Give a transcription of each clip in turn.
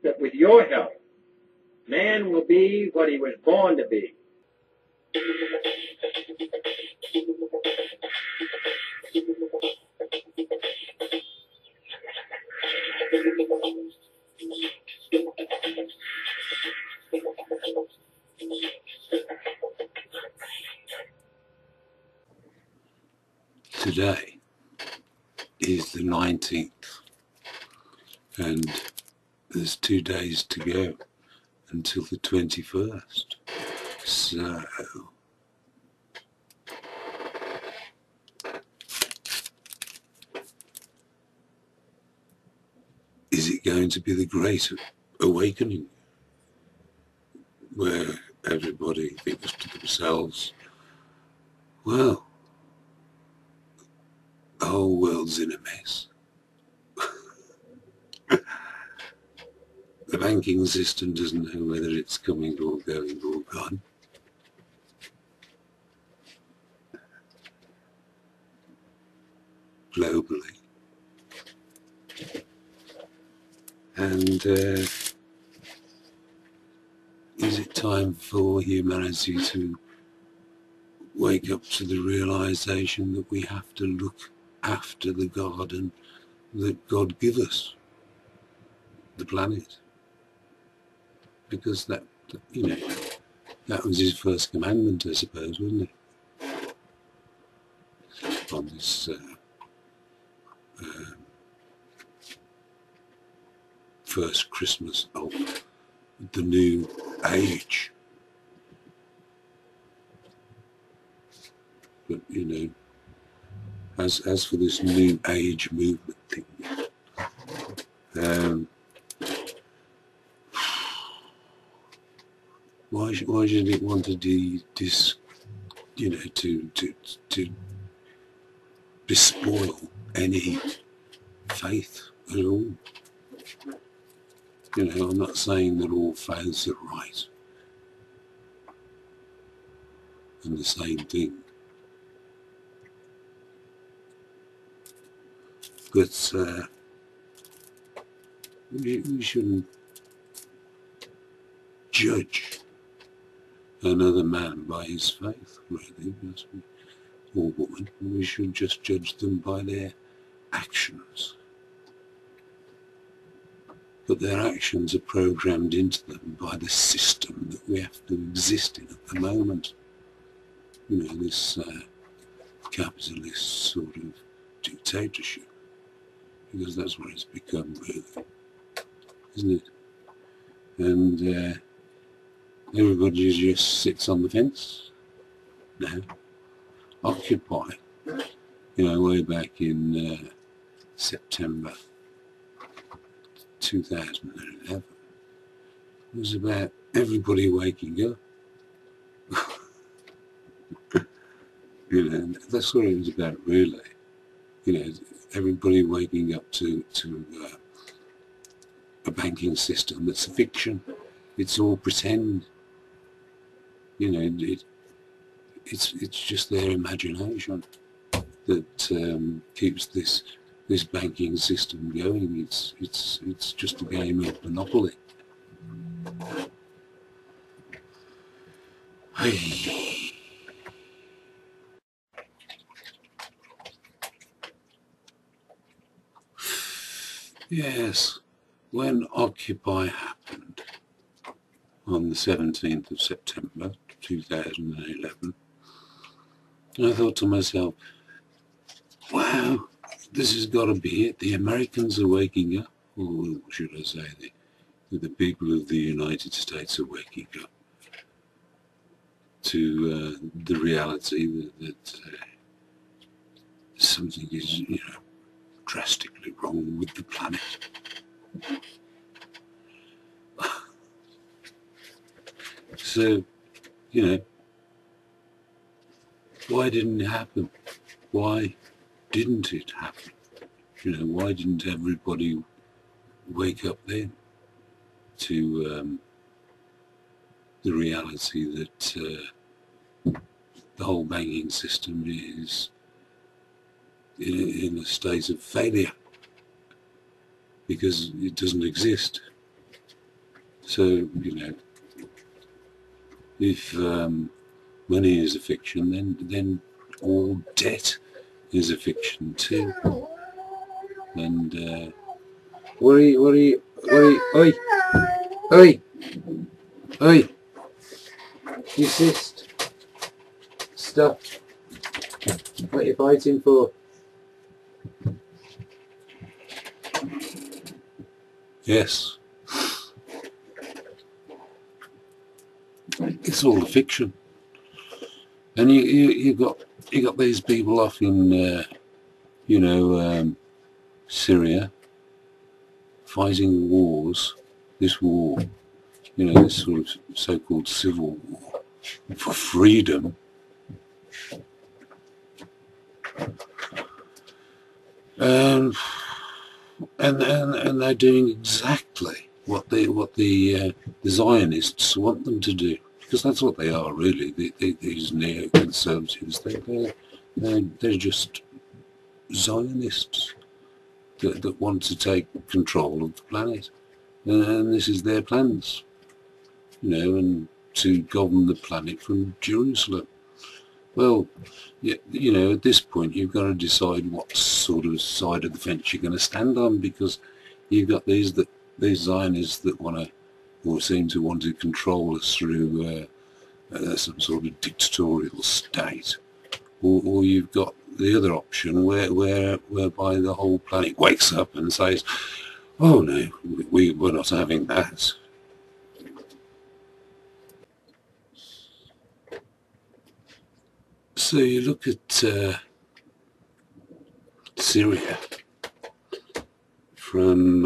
that with your help, man will be what he was born to be. Today is the 19th, and there's 2 days to go until the 21st. So is it going to be the Great Awakening, where everybody thinks to themselves, well, the whole world's in a mess. The banking system doesn't know whether it's coming or going or gone. Globally. And is it time for humanity to wake up to the realization that we have to look after the garden that God gave us, the planet? Because that, you know, that was his first commandment, I suppose, wasn't it? On this first Christmas of the new age. But, you know, as for this new age movement thing, why should it want to to despoil any faith at all? You know, I'm not saying that all faiths are right and the same thing, but we shouldn't judge another man by his faith, really, or woman. We should just judge them by their actions. But their actions are programmed into them by the system that we have to exist in at the moment. You know, this capitalist sort of dictatorship, because that's what it's become, really, isn't it? And everybody just sits on the fence now. Occupy, you know, way back in September 2011, it was about everybody waking up. You know, that's what it was about, really. You know, everybody waking up to a banking system that's a fiction. It's all pretend. You know, it's just their imagination that keeps this banking system going. It's just a game of Monopoly. Hey. Yes, when Occupy happened on the 17th of September 2011, I thought to myself, wow, this has got to be it. The Americans are waking up, or should I say the people of the United States are waking up to the reality that something is, you know, drastically wrong with the planet. So, you know, why didn't it happen? Why didn't it happen? You know, why didn't everybody wake up then to the reality that the whole banking system is in a state of failure because it doesn't exist? So, you know, if money is a fiction, then all debt is a fiction too. And oi, desist, stop. What are you fighting for? Yes, it's all a fiction. And you got these people off in you know, Syria fighting wars. This war, you know, this sort of so-called civil war for freedom. And they're doing exactly what the Zionists want them to do, because that's what they are really. These neoconservatives, they're just Zionists that want to take control of the planet, and this is their plans, you know, and to govern the planet from Jerusalem. Well, you know, at this point you've got to decide what sort of side of the fence you're going to stand on, because you've got these Zionists that want to, or seem to want to control us through some sort of dictatorial state, or you've got the other option whereby the whole planet wakes up and says, "Oh no, we're not having that." So you look at Syria from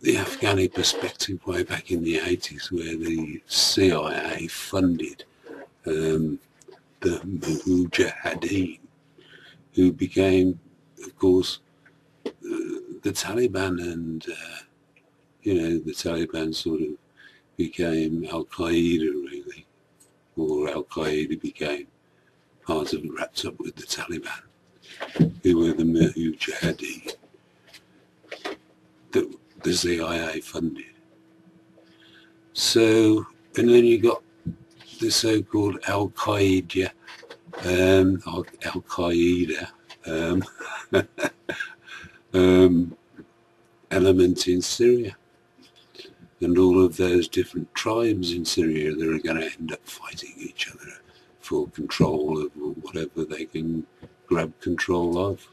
the Afghani perspective way back in the 80s, where the CIA funded the Mujahideen, who became, of course, the Taliban, and you know, the Taliban sort of became Al-Qaeda really, or Al-Qaeda became part of it, wrapped up with the Taliban, who were the Mujahideen that the CIA funded. So, and then you got the so-called Al-Qaeda, element in Syria, and all of those different tribes in Syria that are going to end up fighting each other for control of whatever they can grab control of,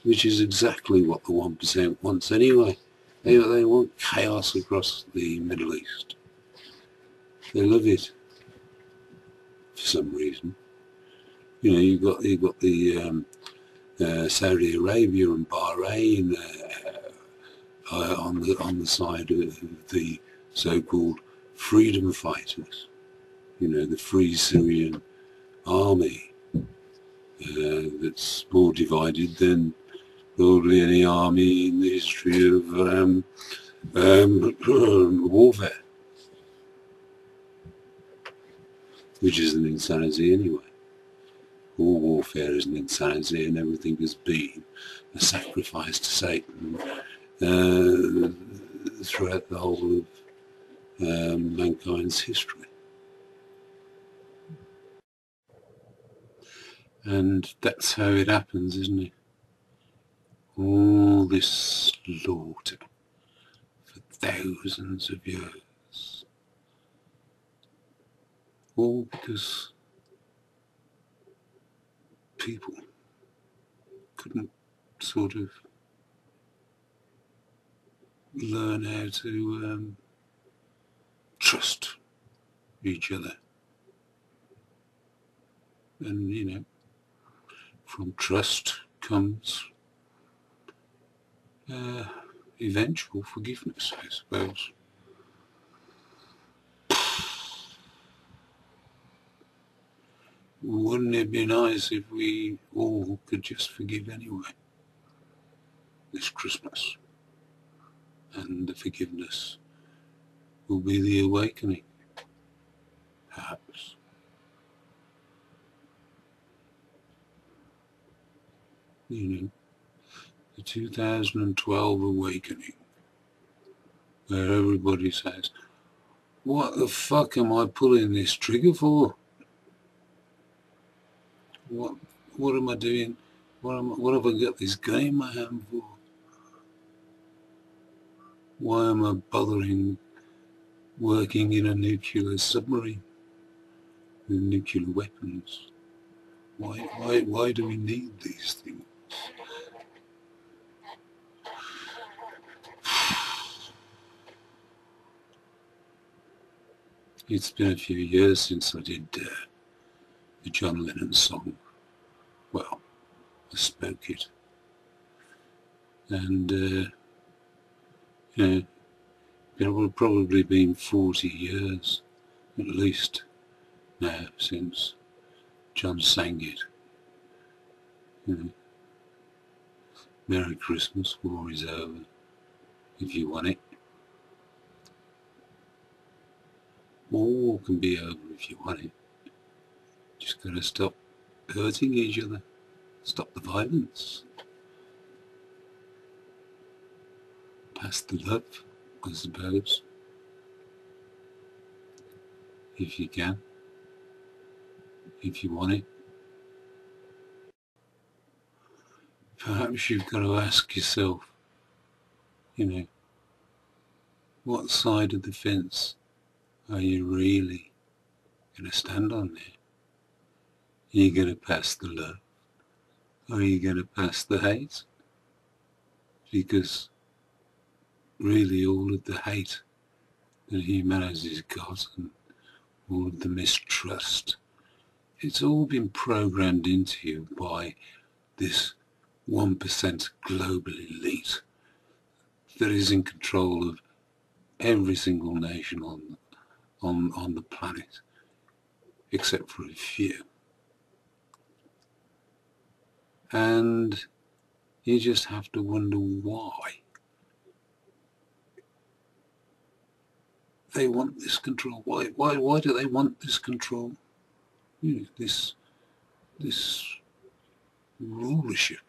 which is exactly what the 1% wants anyway. They want chaos across the Middle East. They love it for some reason. You know, you got the Saudi Arabia and Bahrain on the side of the so-called freedom fighters. You know, the Free Syrian Army that's more divided than probably any army in the history of warfare, which is an insanity anyway. All warfare is an insanity, and everything has been a sacrifice to Satan throughout the whole of mankind's history. And that's how it happens, isn't it? All this slaughter for thousands of years, all because people couldn't sort of learn how to trust each other. And, you know, from trust comes eventual forgiveness, I suppose. Wouldn't it be nice if we all could just forgive anyway this Christmas? And the forgiveness will be the awakening, perhaps. You know, the 2012 awakening, where everybody says, what the fuck am I pulling this trigger for? What am I doing? What have I got this gun in my hand for? Why am I bothering working in a nuclear submarine with nuclear weapons? Why do we need these things? It's been a few years since I did the John Lennon song. Well, I spoke it. And, it will probably been 40 years, at least, now, since John sang it. Merry Christmas, war is over, if you want it. War can be over if you want it. Just gotta stop hurting each other. Stop the violence. Pass the love, I suppose. If you can. If you want it. Perhaps you've got to ask yourself, what side of the fence are you really going to stand on there? Are you going to pass the love? Or are you going to pass the hate? Because really all of the hate that humanity's got and all of the mistrust, it's all been programmed into you by this 1% global elite that is in control of every single nation on the planet, except for a few. And you just have to wonder why they want this control. Why do they want this control? This rulership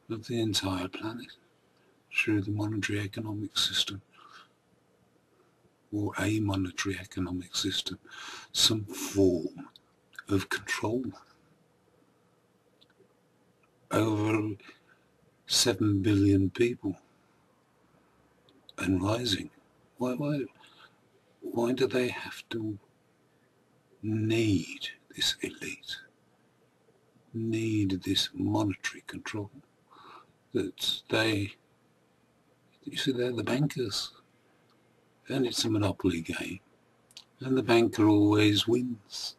of the entire planet through the monetary economic system, or a monetary economic system, some form of control over 7 billion people and rising. Why do they have to need this elite, need this monetary control? That they're the bankers, and it's a monopoly game, and the banker always wins.